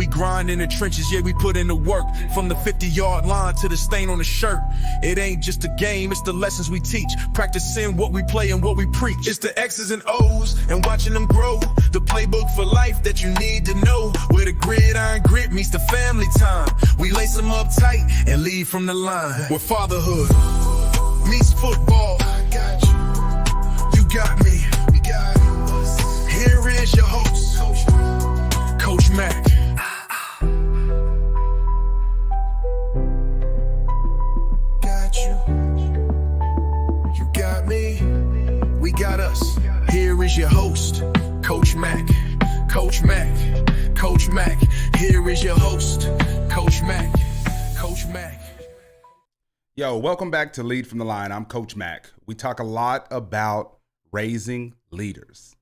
We grind in the trenches, yeah, we put in the work. From the 50-yard line to the stain on the shirt. It ain't just a game, it's the lessons we teach. Practicing what we play and what we preach. It's the X's and O's and watching them grow. The playbook for life that you need to know. Where the gridiron grit meets the family time. We lace them up tight and lead from the line. Where fatherhood meets football. I got you. You got me. We got it. Here is your host, Coach Mac. Got you. You got me. We got us. Here is your host, Coach Mac. Coach Mac. Coach Mac. Here is your host, Coach Mac. Coach Mac. Yo, welcome back to Lead from the Line. I'm Coach Mac. We talk a lot about raising leaders,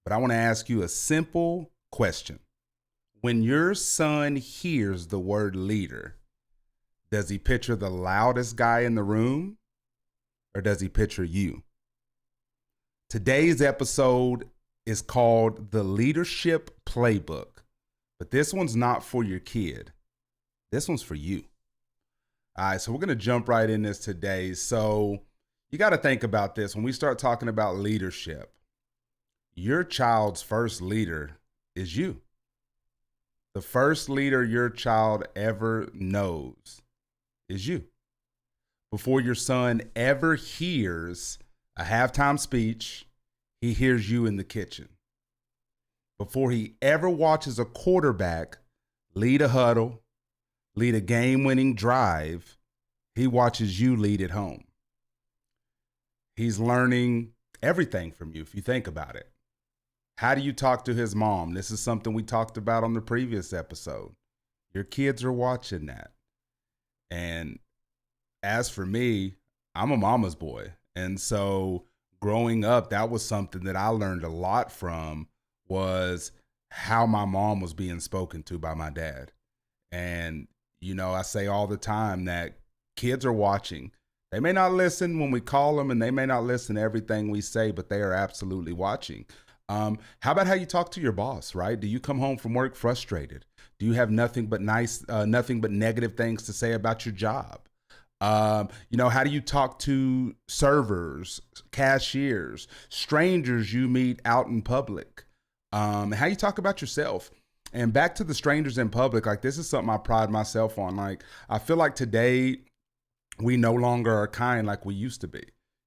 but I want to ask you a simple question. When your son hears the word leader, does he picture the loudest guy in the room, or does he picture you? Today's episode is called the Leadership Playbook, but this one's not for your kid. This one's for you. All right, so we're going to jump right in this today. So you got to think about this. When we start talking about leadership, your child's first leader is you. The first leader your child ever knows is you. Before your son ever hears a halftime speech, he hears you in the kitchen. Before he ever watches a quarterback lead a huddle, lead a game-winning drive, he watches you lead at home. He's learning everything from you, if you think about it. How do you talk to his mom? This is something we talked about on the previous episode. Your kids are watching that. And as for me, I'm a mama's boy. And so growing up, that was something that I learned a lot from, was how my mom was being spoken to by my dad. And you know, I say all the time that kids are watching. They may not listen when we call them, and they may not listen to everything we say, but they are absolutely watching. How about how you talk to your boss, right? Do you come home from work frustrated? Do you have nothing but negative things to say about your job? How do you talk to servers, cashiers, strangers you meet out in public? How you talk about yourself? And back to the strangers in public, like this is something I pride myself on. Like, I feel like today we no longer are kind like we used to be,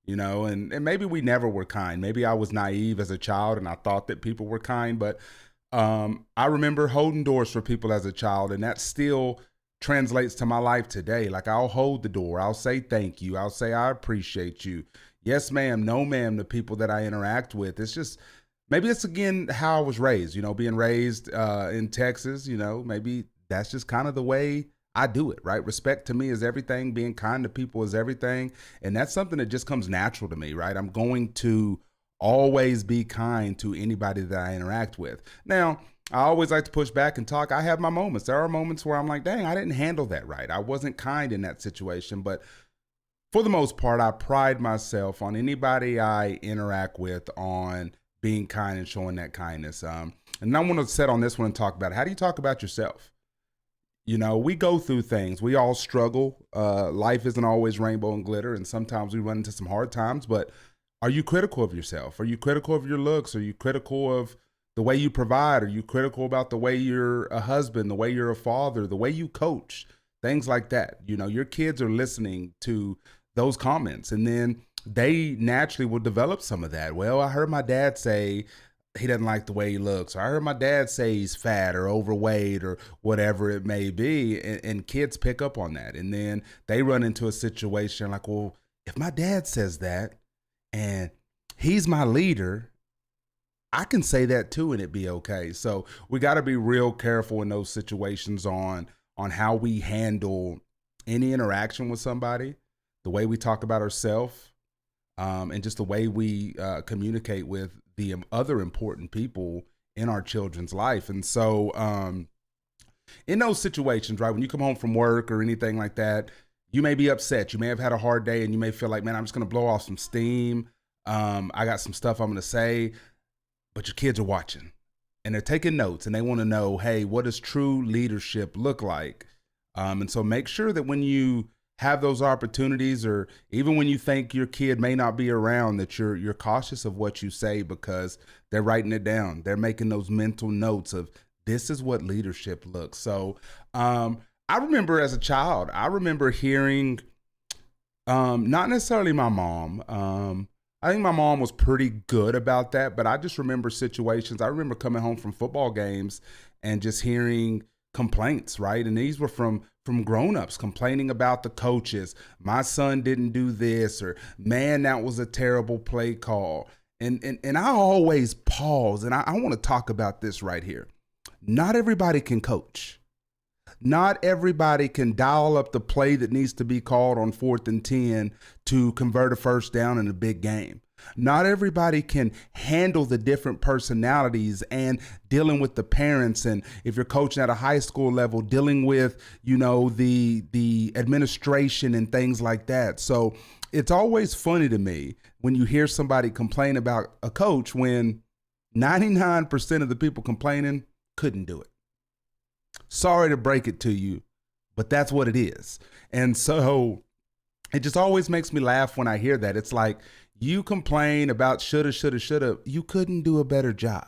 and maybe we never were kind. Maybe I was naive as a child and I thought that people were kind, but I remember holding doors for people as a child, and that still translates to my life today. Like, I'll hold the door. I'll say thank you. I'll say I appreciate you. Yes, ma'am. No, ma'am. The people that I interact with. It's just, maybe it's, again, how I was raised, being raised in Texas, maybe that's just kind of the way I do it, right? Respect to me is everything. Being kind to people is everything. And that's something that just comes natural to me, right? I'm going to always be kind to anybody that I interact with. Now, I always like to push back and talk. I have my moments. There are moments where I'm like, dang, I didn't handle that right. I wasn't kind in that situation. But for the most part, I pride myself on anybody I interact with on being kind and showing that kindness. And I want to set on this one and talk about, how do you talk about yourself? We go through things. We all struggle. Life isn't always rainbow and glitter, and sometimes we run into some hard times. But are you critical of yourself? Are you critical of your looks? Are you critical of the way you provide? Are you critical about the way you're a husband, the way you're a father, the way you coach, things like that? Your kids are listening to those comments, and then they naturally will develop some of that. Well, I heard my dad say he doesn't like the way he looks. Or I heard my dad say he's fat or overweight or whatever it may be. And kids pick up on that. And then they run into a situation like, well, if my dad says that and he's my leader, I can say that too and it be okay. So we got to be real careful in those situations on how we handle any interaction with somebody, the way we talk about ourselves, and just the way we communicate with the other important people in our children's life. And so in those situations, right, when you come home from work or anything like that, you may be upset. You may have had a hard day and you may feel like, man, I'm just going to blow off some steam. I got some stuff I'm going to say, but your kids are watching. and they're taking notes and they want to know, hey, what does true leadership look like? And so make sure that when you have those opportunities, or even when you think your kid may not be around, that you're cautious of what you say, because they're writing it down. They're making those mental notes of, this is what leadership looks. So I remember as a child, I remember hearing, not necessarily my mom. I think my mom was pretty good about that, but I just remember situations. I remember coming home from football games and just hearing complaints, right? And these were from grown-ups complaining about the coaches. My son didn't do this, or man, that was a terrible play call. And I always pause, and I want to talk about this right here. Not everybody can coach. Not everybody can dial up the play that needs to be called on 4th and 10 to convert a first down in a big game. Not everybody can handle the different personalities and dealing with the parents. And if you're coaching at a high school level, dealing with, the administration and things like that. So it's always funny to me when you hear somebody complain about a coach when 99% of the people complaining couldn't do it. Sorry to break it to you, but that's what it is. And so it just always makes me laugh when I hear that. It's like, you complain about shoulda. You couldn't do a better job.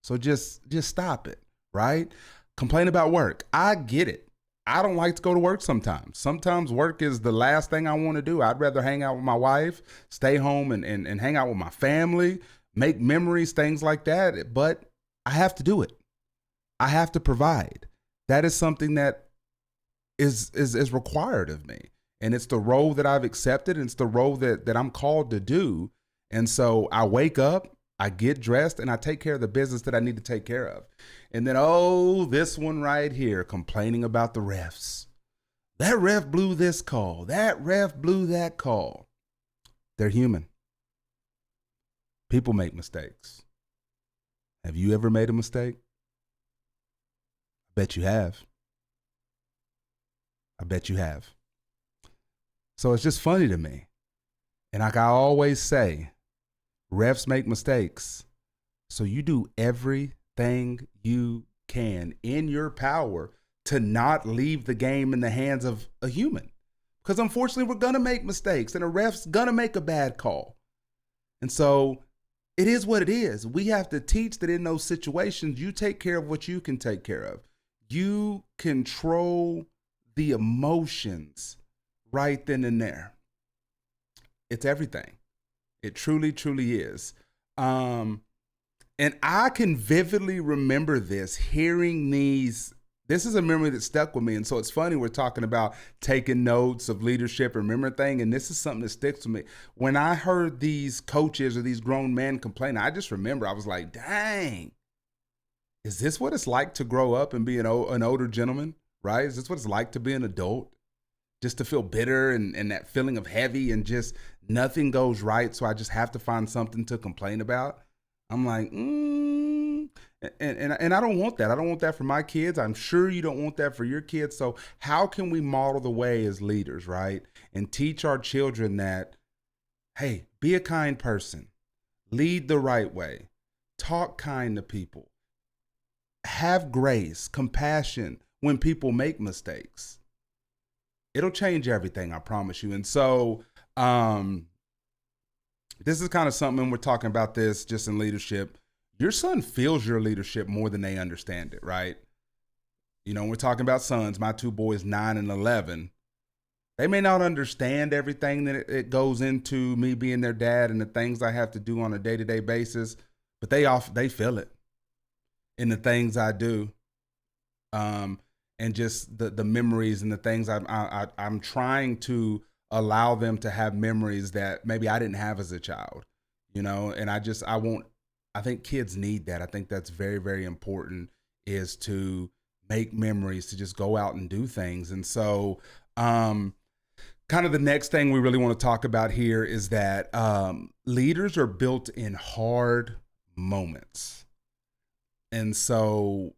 So just stop it, right? Complain about work. I get it. I don't like to go to work sometimes. Sometimes work is the last thing I want to do. I'd rather hang out with my wife, stay home and hang out with my family, make memories, things like that. But I have to do it. I have to provide. That is something that is required of me. And it's the role that I've accepted. And it's the role that I'm called to do. And so I wake up, I get dressed, and I take care of the business that I need to take care of. And then, this one right here, complaining about the refs. That ref blew this call. That ref blew that call. They're human. People make mistakes. Have you ever made a mistake? I bet you have. I bet you have. So it's just funny to me. And like I always say, refs make mistakes. So you do everything you can in your power to not leave the game in the hands of a human. Because unfortunately, we're going to make mistakes, and a ref's going to make a bad call. And so it is what it is. We have to teach that in those situations, you take care of what you can take care of. You control the emotions right then and there. It's everything. It truly, truly is. And I can vividly remember this, hearing these. This is a memory that stuck with me. And so it's funny, we're talking about taking notes of leadership, remember thing. And this is something that sticks with me. When I heard these coaches or these grown men complain, I just remember, I was like, dang, is this what it's like to grow up and be an older gentleman, right? Is this what it's like to be an adult? Just to feel bitter and that feeling of heavy and just nothing goes right. So I just have to find something to complain about. I'm like, and I don't want that. I don't want that for my kids. I'm sure you don't want that for your kids. So how can we model the way as leaders, right? And teach our children that, hey, be a kind person, lead the right way, talk kind to people, have grace, compassion when people make mistakes. It'll change everything, I promise you. And so this is kind of something, we're talking about this just in leadership. Your son feels your leadership more than they understand it, right? We're talking about sons, my two boys, 9 and 11. They may not understand everything that it goes into me being their dad and the things I have to do on a day-to-day basis, but they feel it in the things I do. And just the memories and the things I'm trying to allow them to have memories that maybe I didn't have as a child, and I think kids need that. I think that's very, very important, is to make memories, to just go out and do things. And so kind of the next thing we really want to talk about here is that leaders are built in hard moments. And so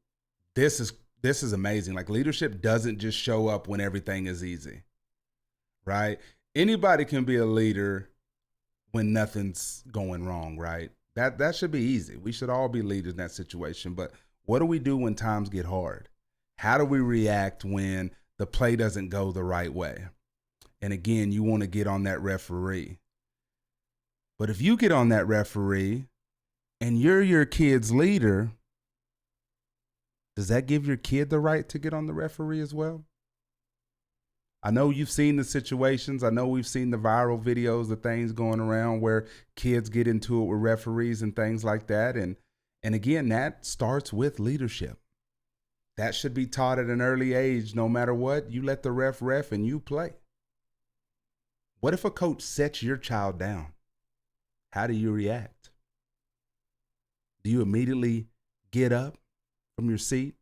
this is amazing. Like, leadership doesn't just show up when everything is easy, right? Anybody can be a leader when nothing's going wrong, right? That should be easy. We should all be leaders in that situation. But What do we do when times get hard? How do we react when the play doesn't go the right way? And again, you want to get on that referee. But if you get on that referee and you're your kid's leader, does that give your kid the right to get on the referee as well? I know you've seen the situations. I know we've seen the viral videos, the things going around where kids get into it with referees and things like that. And again, that starts with leadership. That should be taught at an early age. No matter what, you let the ref and you play. What if a coach sets your child down? How do you react? Do you immediately get up from your seat,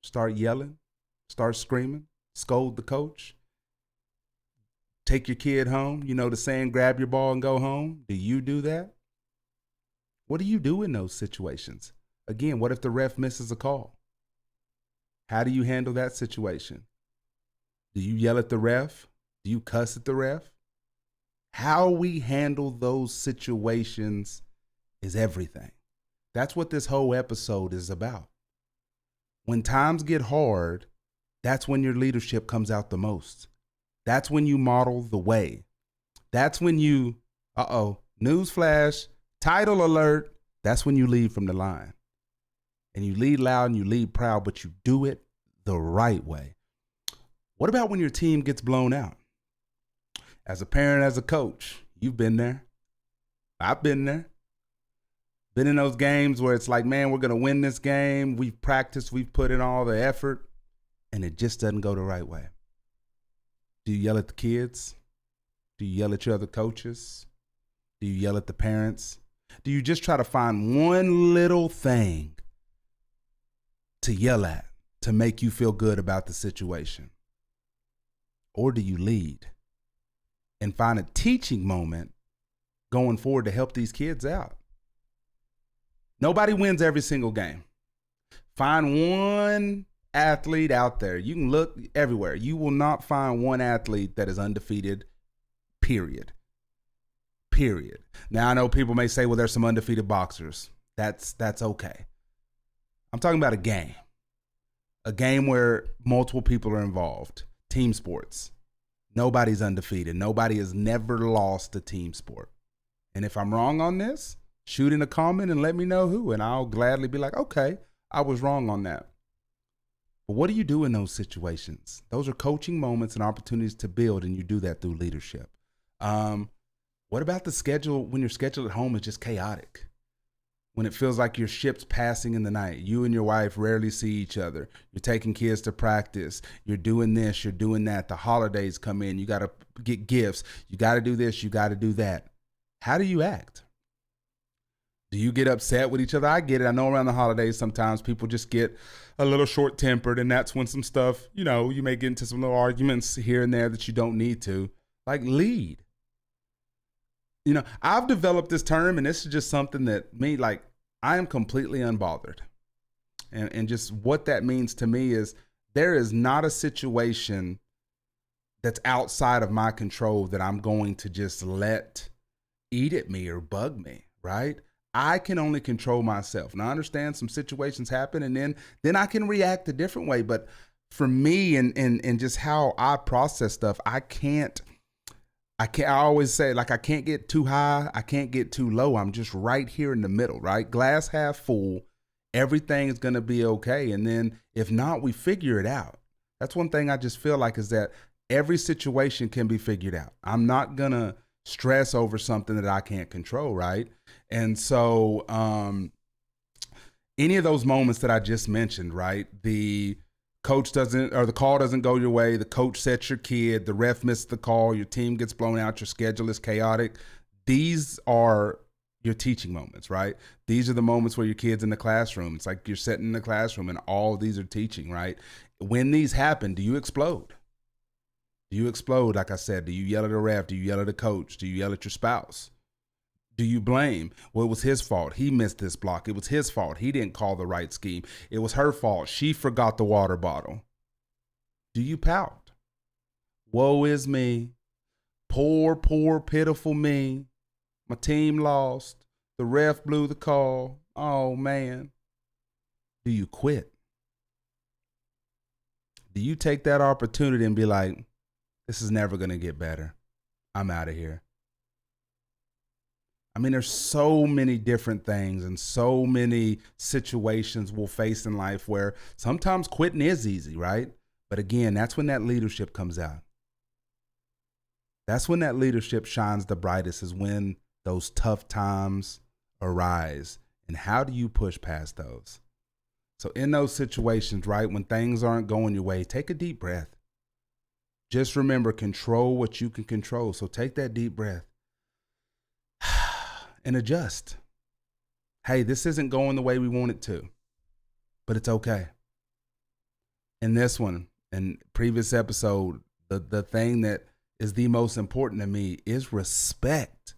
start yelling, start screaming, scold the coach? Take your kid home? You know the saying, grab your ball and go home? Do you do that? What do you do in those situations? Again, what if the ref misses a call? How do you handle that situation? Do you yell at the ref? Do you cuss at the ref? How we handle those situations is everything. That's what this whole episode is about. When times get hard, that's when your leadership comes out the most. That's when you model the way. That's when you, newsflash, title alert, that's when you lead from the line. And you lead loud and you lead proud, but you do it the right way. What about when your team gets blown out? As a parent, as a coach, you've been there. I've been there. Been in those games where it's like, man, we're going to win this game. We've practiced, we've put in all the effort, and it just doesn't go the right way. Do you yell at the kids? Do you yell at your other coaches? Do you yell at the parents? Do you just try to find one little thing to yell at to make you feel good about the situation? Or do you lead and find a teaching moment going forward to help these kids out? Nobody wins every single game. Find one athlete out there. You can look everywhere. You will not find one athlete that is undefeated, period. Period. Now, I know people may say, well, there's some undefeated boxers. That's okay. I'm talking about a game where multiple people are involved. Team sports. Nobody's undefeated. Nobody has never lost a team sport. And if I'm wrong on this, shoot in a comment and let me know who, and I'll gladly be like, okay, I was wrong on that. But what do you do in those situations? Those are coaching moments and opportunities to build, and you do that through leadership. What about the schedule when your schedule at home is just chaotic? When it feels like your ship's passing in the night, you and your wife rarely see each other. You're taking kids to practice. You're doing this, you're doing that. The holidays come in. You got to get gifts. You got to do this, you got to do that. How do you act? Do you get upset with each other? I get it. I know around the holidays, sometimes people just get a little short-tempered, and that's when some stuff, you may get into some little arguments here and there that you don't need to. Like, lead. I've developed this term, and this is just something that I am completely unbothered. And just what that means to me is there is not a situation that's outside of my control that I'm going to just let eat at me or bug me, right? I can only control myself. And I understand some situations happen, and then I can react a different way. But for me and just how I process stuff, I always say, I can't get too high. I can't get too low. I'm just right here in the middle, right? Glass half full. Everything is going to be okay. And then if not, we figure it out. That's one thing I just feel like is that every situation can be figured out. I'm not going to stress over something that I can't control, right? And so any of those moments that I just mentioned, right? The coach doesn't, or the call doesn't go your way. The coach sets your kid, the ref missed the call, your team gets blown out, your schedule is chaotic. These are your teaching moments, right? These are the moments where your kid's in the classroom. It's like you're sitting in the classroom and all of these are teaching, right? When these happen, do you explode? Do you explode? Like I said, do you yell at a ref? Do you yell at a coach? Do you yell at your spouse? Do you blame? Well, it was his fault. He missed this block. It was his fault. He didn't call the right scheme. It was her fault. She forgot the water bottle. Do you pout? Woe is me. Poor, poor, pitiful me. My team lost. The ref blew the call. Oh, man. do you quit? Do you take that opportunity and be like, this is never going to get better. I'm out of here. I mean, there's so many different things and so many situations we'll face in life where sometimes quitting is easy, right? But again, that's when that leadership comes out. That's when that leadership shines the brightest, is when those tough times arise. And how do you push past those? So in those situations, right, when things aren't going your way, take a deep breath. Just remember, control what you can control. So take that deep breath and adjust. Hey, this isn't going the way we want it to, but it's okay. In this one, in previous episode, the thing that is the most important to me is respect.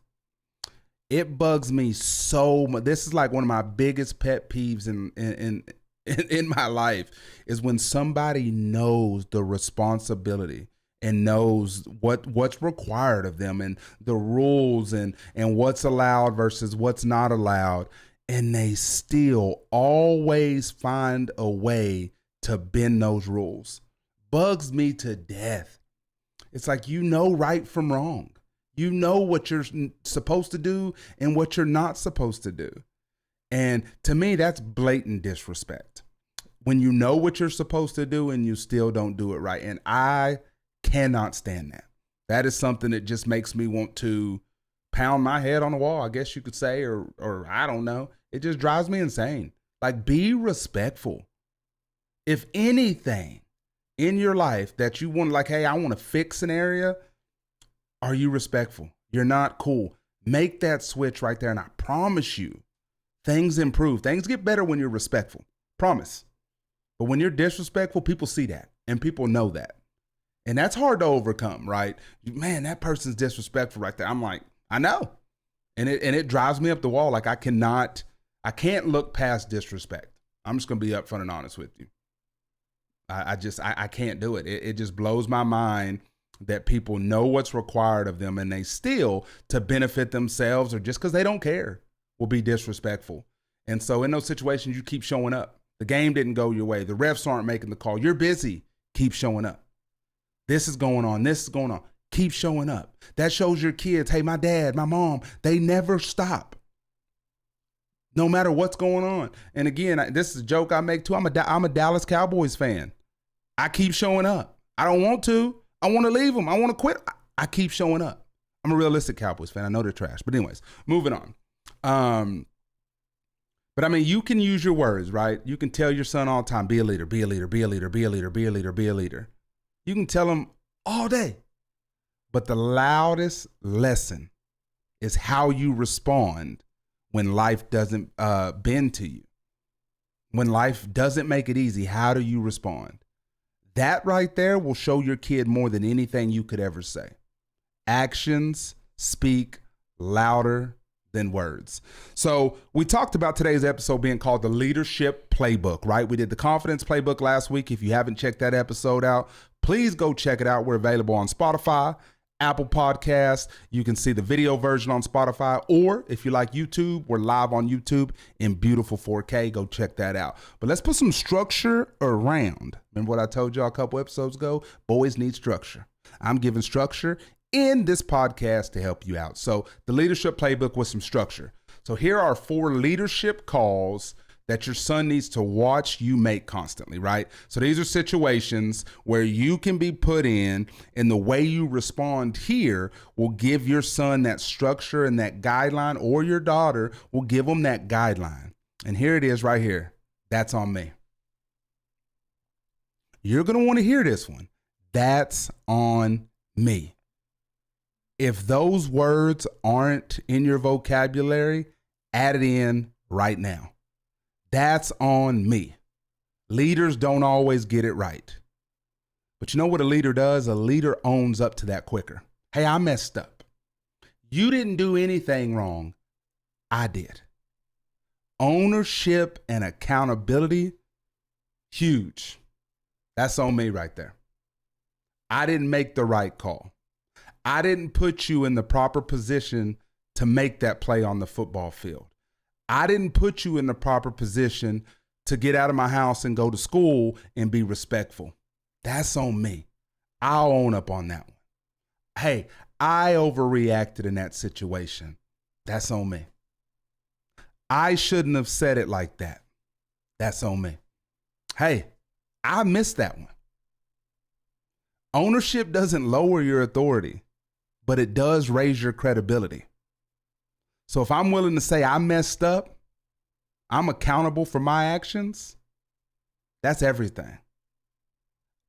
It bugs me so much. This is like one of my biggest pet peeves in my life, is when somebody knows the responsibility and knows what's required of them and the rules and what's allowed versus what's not allowed, and they still always find a way to bend those rules. Bugs me to death. It's like, you know right from wrong. You know what you're supposed to do and what you're not supposed to do. And to me, that's blatant disrespect. When you know what you're supposed to do and you still don't do it right. And I cannot stand that. That is something that just makes me want to pound my head on the wall, I guess you could say, or I don't know. It just drives me insane. Like, be respectful. If anything in your life that you want, like, hey, I want to fix an area, are you respectful? You're not cool. Make that switch right there. And I promise you, things improve. Things get better when you're respectful. Promise. But when you're disrespectful, people see that and people know that. And that's hard to overcome, right? Man, that person's disrespectful right there. I'm like, I know. And it drives me up the wall. Like, I can't look past disrespect. I'm just going to be upfront and honest with you. I can't do it. It just blows my mind that people know what's required of them and they still, to benefit themselves or just because they don't care, will be disrespectful. And so in those situations, you keep showing up. The game didn't go your way. The refs aren't making the call. You're busy. Keep showing up. This is going on. This is going on. Keep showing up. That shows your kids, hey, my dad, my mom, they never stop. No matter what's going on. And again, this is a joke I make too. I'm a Dallas Cowboys fan. I keep showing up. I don't want to. I want to leave them. I want to quit. I keep showing up. I'm a realistic Cowboys fan. I know they're trash. But anyways, moving on. But I mean, you can use your words, right? You can tell your son all the time, be a leader, be a leader, be a leader, be a leader, be a leader, be a leader. You can tell him all day. But the loudest lesson is how you respond when life doesn't bend to you. When life doesn't make it easy, how do you respond? That right there will show your kid more than anything you could ever say. Actions speak louder than words. So we talked about today's episode being called the Leadership Playbook, right? We did the Confidence Playbook last week. If you haven't checked that episode out, please go check it out. We're available on Spotify, Apple Podcasts. You can see the video version on Spotify, or if you like YouTube, we're live on YouTube in beautiful 4K. Go check that out. But let's put some structure around. Remember what I told y'all a couple episodes ago? Boys need structure. I'm giving structure in this podcast to help you out. So the Leadership Playbook with some structure. So here are 4 leadership calls that your son needs to watch you make constantly, right? So these are situations where you can be put in, and the way you respond here will give your son that structure and that guideline, or your daughter will give them that guideline. And here it is right here. That's on me. You're going to want to hear this one. That's on me. If those words aren't in your vocabulary, add it in right now. That's on me. Leaders don't always get it right. But you know what a leader does? A leader owns up to that quicker. Hey, I messed up. You didn't do anything wrong. I did. Ownership and accountability, huge. That's on me right there. I didn't make the right call. I didn't put you in the proper position to make that play on the football field. I didn't put you in the proper position to get out of my house and go to school and be respectful. That's on me. I'll own up on that one. Hey, I overreacted in that situation. That's on me. I shouldn't have said it like that. That's on me. Hey, I missed that one. Ownership doesn't lower your authority, but it does raise your credibility. So if I'm willing to say I messed up, I'm accountable for my actions, that's everything.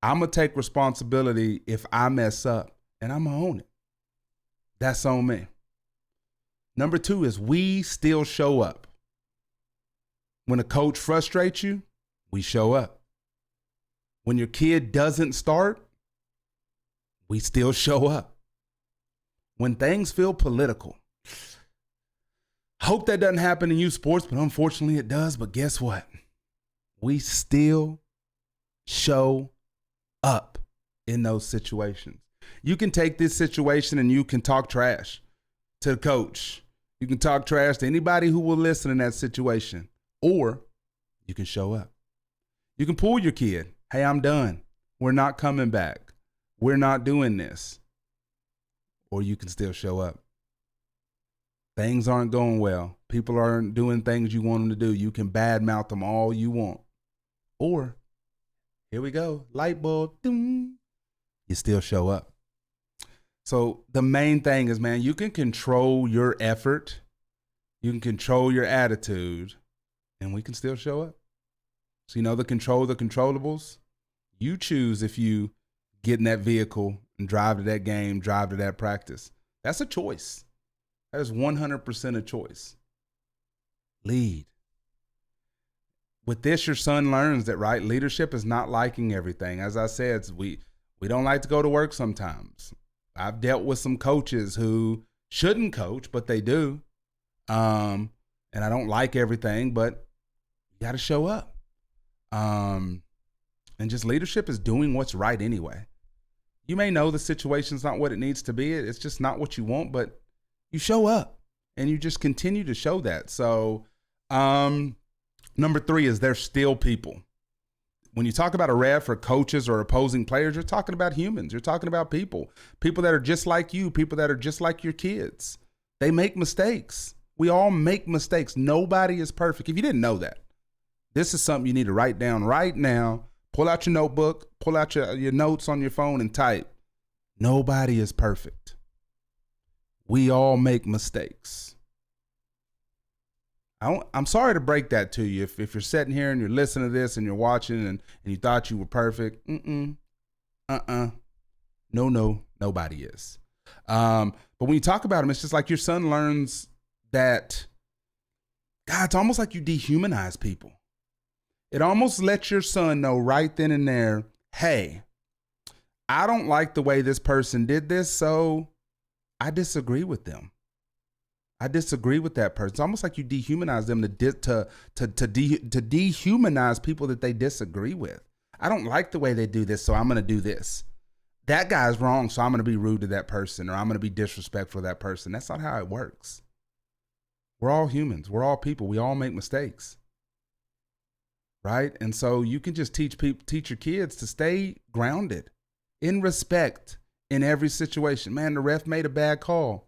I'm going to take responsibility if I mess up, and I'm going to own it. That's on me. Number 2 is we still show up. When a coach frustrates you, we show up. When your kid doesn't start, we still show up. When things feel political, hope that doesn't happen in youth sports, but unfortunately it does. But guess what? We still show up in those situations. You can take this situation and you can talk trash to the coach. You can talk trash to anybody who will listen in that situation, or you can show up. You can pull your kid. Hey, I'm done. We're not coming back. We're not doing this. Or you can still show up. Things aren't going well. People aren't doing things you want them to do. You can badmouth them all you want. Or, here we go, light bulb, ding, you still show up. So the main thing is, man, you can control your effort. You can control your attitude, and we can still show up. So, you know, the controllables, you choose if you get in that vehicle and drive to that game, drive to that practice. That's a choice. That is 100% a choice. Lead. With this, your son learns that, right? Leadership is not liking everything. As I said, we don't like to go to work sometimes. I've dealt with some coaches who shouldn't coach, but they do. And I don't like everything, but you got to show up. And just leadership is doing what's right anyway. You may know the situation's not what it needs to be. It's just not what you want, but you show up and you just continue to show that. So, number 3 is there's still people. When you talk about a ref or coaches or opposing players, you're talking about humans. You're talking about people that are just like you, people that are just like your kids. They make mistakes. We all make mistakes. Nobody is perfect. If you didn't know that, this is something you need to write down right now. Pull out your notebook, pull out your notes on your phone and type. Nobody is perfect. We all make mistakes. I'm sorry to break that to you. If you're sitting here and you're listening to this and you're watching and you thought you were perfect, no, nobody is. But when you talk about them, it's just like your son learns that, God, it's almost like you dehumanize people. It almost lets your son know right then and there, hey, I don't like the way this person did this, so I disagree with them. I disagree with that person. It's almost like you dehumanize them to dehumanize people that they disagree with. I don't like the way they do this, so I'm going to do this. That guy's wrong, so I'm going to be rude to that person, or I'm going to be disrespectful to that person. That's not how it works. We're all humans. We're all people. We all make mistakes. Right? And so you can just teach your kids to stay grounded in respect in every situation. Man, the ref made a bad call.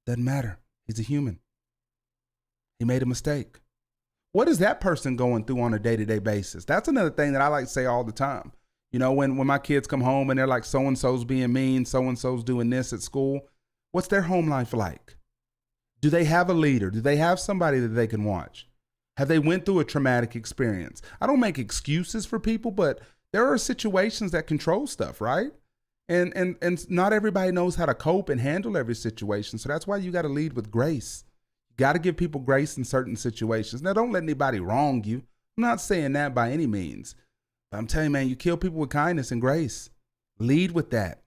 Doesn't matter. He's a human. He made a mistake. What is that person going through on a day-to-day basis? That's another thing that I like to say all the time. You know, when my kids come home and they're like, so-and-so's being mean, so-and-so's doing this at school, what's their home life like? Do they have a leader? Do they have somebody that they can watch? Have they went through a traumatic experience? I don't make excuses for people, but there are situations that control stuff, right? And not everybody knows how to cope and handle every situation. So that's why you got to lead with grace. You got to give people grace in certain situations. Now, don't let anybody wrong you. I'm not saying that by any means. But I'm telling you, man, you kill people with kindness and grace. Lead with that.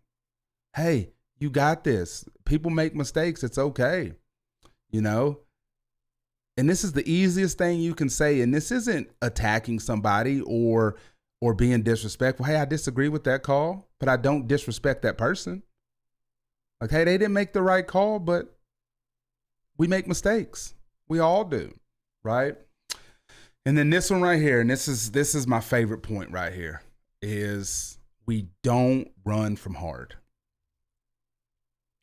Hey, you got this. People make mistakes. It's okay. You know? And this is the easiest thing you can say. And this isn't attacking somebody or being disrespectful. Hey, I disagree with that call, but I don't disrespect that person. Like, hey, they didn't make the right call, but we make mistakes. We all do, right? And then this one right here, and this is my favorite point right here, is we don't run from hard.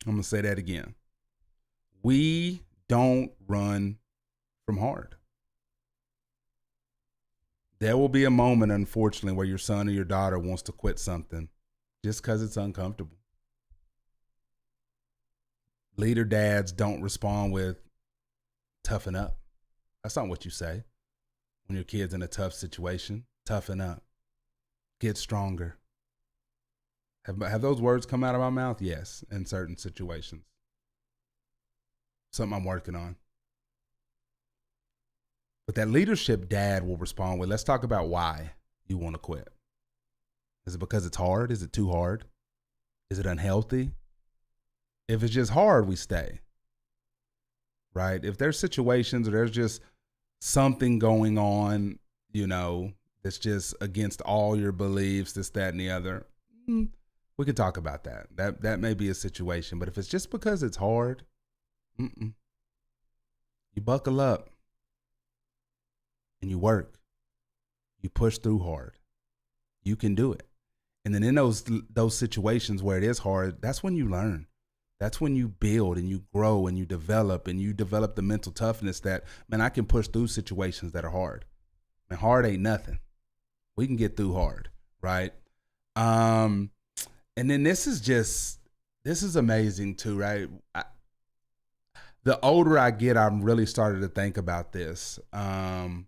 I'm going to say that again. We don't run from hard. There will be a moment, unfortunately, where your son or your daughter wants to quit something just because it's uncomfortable. Leader dads don't respond with toughen up. That's not what you say when your kid's in a tough situation. Toughen up. Get stronger. Have those words come out of my mouth? Yes, in certain situations. Something I'm working on. But that leadership dad will respond with, let's talk about why you want to quit. Is it because it's hard? Is it too hard? Is it unhealthy? If it's just hard, we stay. Right? If there's situations or there's just something going on, that's just against all your beliefs, this, that, and the other, we could talk about that. That may be a situation. But if it's just because it's hard, you buckle up and you work. You push through hard. You can do it. And then in those situations where it is hard, that's when you learn. That's when you build and you grow and you develop the mental toughness that, man, I can push through situations that are hard. Man, hard ain't nothing. We can get through hard, right? And then this is amazing too, right? The older I get, I'm really started to think about this. One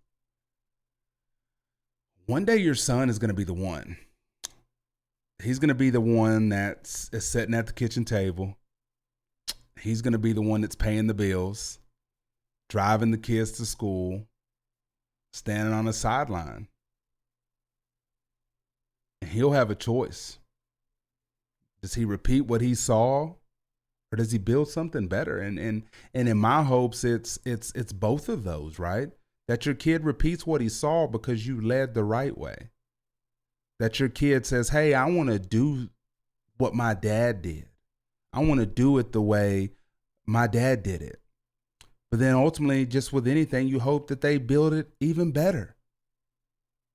day your son is going to be the one. He's going to be the one that's sitting at the kitchen table. He's going to be the one that's paying the bills, driving the kids to school, standing on the sideline. And he'll have a choice. Does he repeat what he saw, or does he build something better? And in my hopes, it's both of those, right? That your kid repeats what he saw because you led the right way. That your kid says, hey, I want to do what my dad did. I want to do it the way my dad did it. But then ultimately, just with anything, you hope that they build it even better.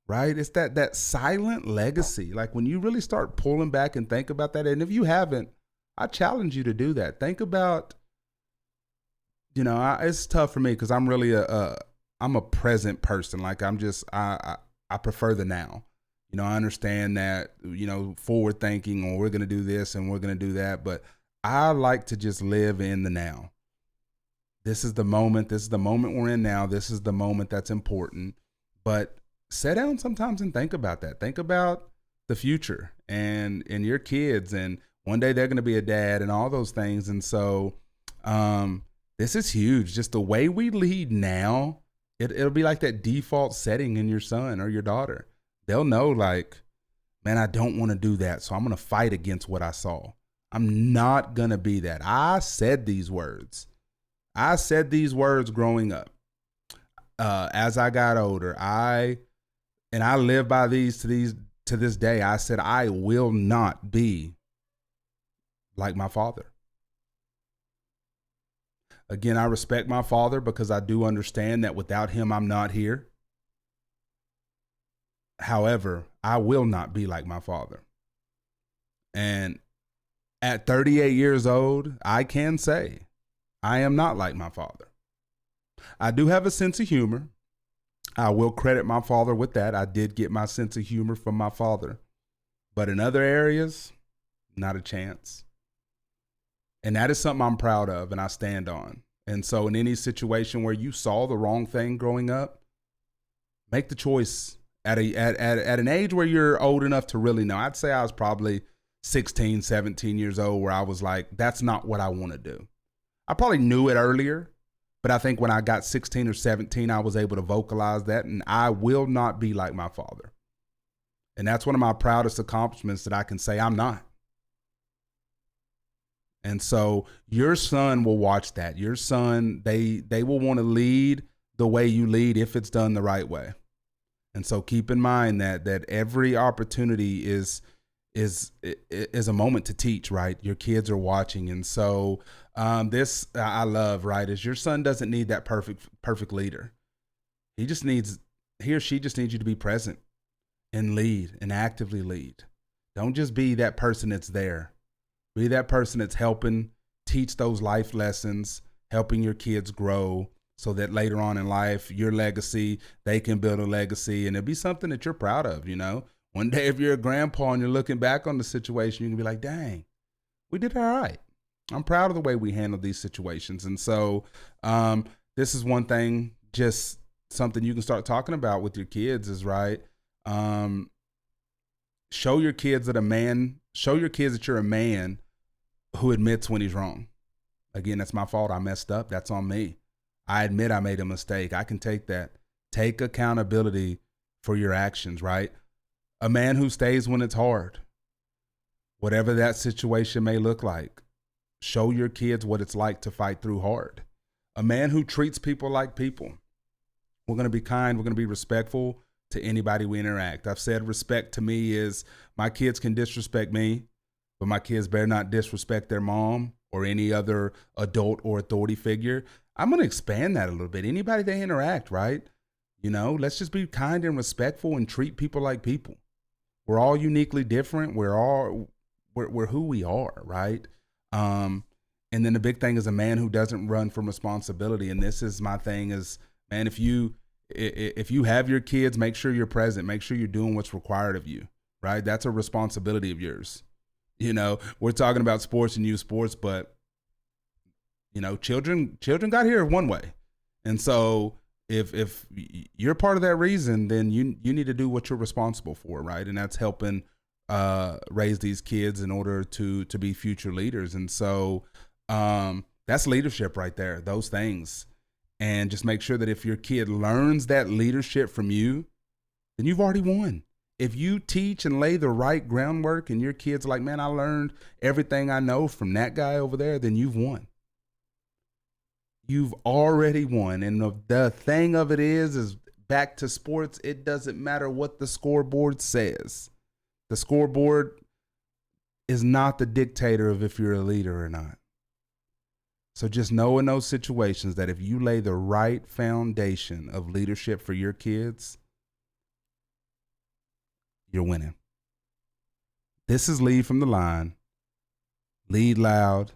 Right? It's that silent legacy. Like when you really start pulling back and think about that. And if you haven't, I challenge you to do that. Think about, it's tough for me because I'm really I'm a present person. Like I prefer the now. I understand that, forward thinking, or we're going to do this and we're going to do that. But I like to just live in the now. This is the moment. This is the moment we're in now. This is the moment that's important. But sit down sometimes and think about that. Think about the future and your kids. And one day they're going to be a dad and all those things. And so this is huge. Just the way we lead now, it'll be like that default setting in your son or your daughter. They'll know, like, man, I don't want to do that. So I'm going to fight against what I saw. I'm not going to be that. I said these words. I said these words growing up. As I got older, I live by these to this day. I said, I will not be like my father. Again, I respect my father because I do understand that without him, I'm not here. However, I will not be like my father. And at 38 years old, I can say I am not like my father. I do have a sense of humor. I will credit my father with that. I did get my sense of humor from my father. But in other areas, not a chance. And that is something I'm proud of and I stand on. And so in any situation where you saw the wrong thing growing up, make the choice at an age where you're old enough to really know. I'd say I was probably 16, 17 years old where I was like, that's not what I want to do. I probably knew it earlier, but I think when I got 16 or 17, I was able to vocalize that, and I will not be like my father. And that's one of my proudest accomplishments that I can say I'm not. And so your son will watch that. Your son, they will want to lead the way you lead if it's done the right way. And so keep in mind that every opportunity is a moment to teach, right? Your kids are watching. And so this I love, right? Is your son doesn't need that perfect leader. He he or she just needs you to be present and lead and actively lead. Don't just be that person that's there. Be that person that's helping teach those life lessons, helping your kids grow so that later on in life, your legacy, they can build a legacy and it'll be something that you're proud of, you know? One day if you're a grandpa and you're looking back on the situation, you can be like, dang, we did all right. I'm proud of the way we handled these situations. And so this is one thing, just something you can start talking about with your kids is, right, show your kids that you're a man who admits when he's wrong. Again, that's my fault. I messed up. That's on me. I admit I made a mistake. I can take that. Take accountability for your actions, right? A man who stays when it's hard, whatever that situation may look like. Show your kids what it's like to fight through hard. A man who treats people like people. We're going to be kind. We're going to be respectful to anybody we interact. I've said respect to me is my kids can disrespect me, but my kids better not disrespect their mom or any other adult or authority figure. I'm going to expand that a little bit. Anybody they interact, right? You know, let's just be kind and respectful and treat people like people. We're all uniquely different. We're who we are, right? And then the big thing is a man who doesn't run from responsibility. And this is my thing is, man, if you have your kids, make sure you're present. Make sure you're doing what's required of you, right? That's a responsibility of yours. You know, we're talking about sports and youth sports, but you know, children got here one way. And so if you're part of that reason, then you need to do what you're responsible for, right? And that's helping raise these kids in order to be future leaders. And so that's leadership right there, those things. And just make sure that if your kid learns that leadership from you, then you've already won. If you teach and lay the right groundwork and your kid's like, man, I learned everything I know from that guy over there, then you've won. You've already won. And the thing of it is back to sports, it doesn't matter what the scoreboard says. The scoreboard is not the dictator of if you're a leader or not. So just know in those situations that if you lay the right foundation of leadership for your kids, you're winning. This is Lead from the Line. Lead loud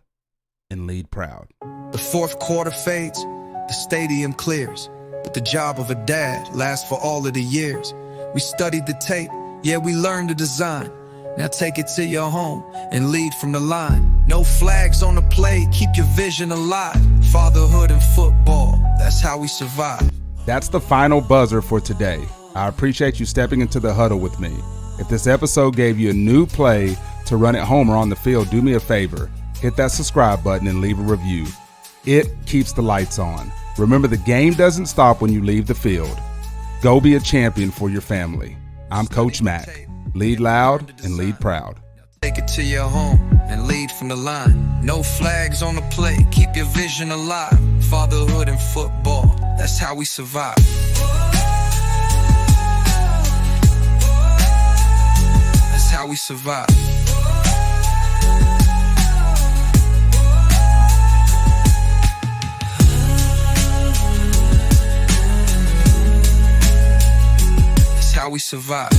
and lead proud. The fourth quarter fades, the stadium clears, but the job of a dad lasts for all of the years. We studied the tape, yeah, we learned the design. Now take it to your home and lead from the line. No flags on the play, keep your vision alive. Fatherhood and football, that's how we survive. That's the final buzzer for today. I appreciate you stepping into the huddle with me. If this episode gave you a new play to run at home or on the field, do me a favor. Hit that subscribe button and leave a review. It keeps the lights on. Remember, the game doesn't stop when you leave the field. Go be a champion for your family. I'm Coach Mac. Lead loud and lead proud. Take it to your home and lead from the line. No flags on the play, keep your vision alive. Fatherhood and football, that's how we survive. That's how we survive. That's how we survive.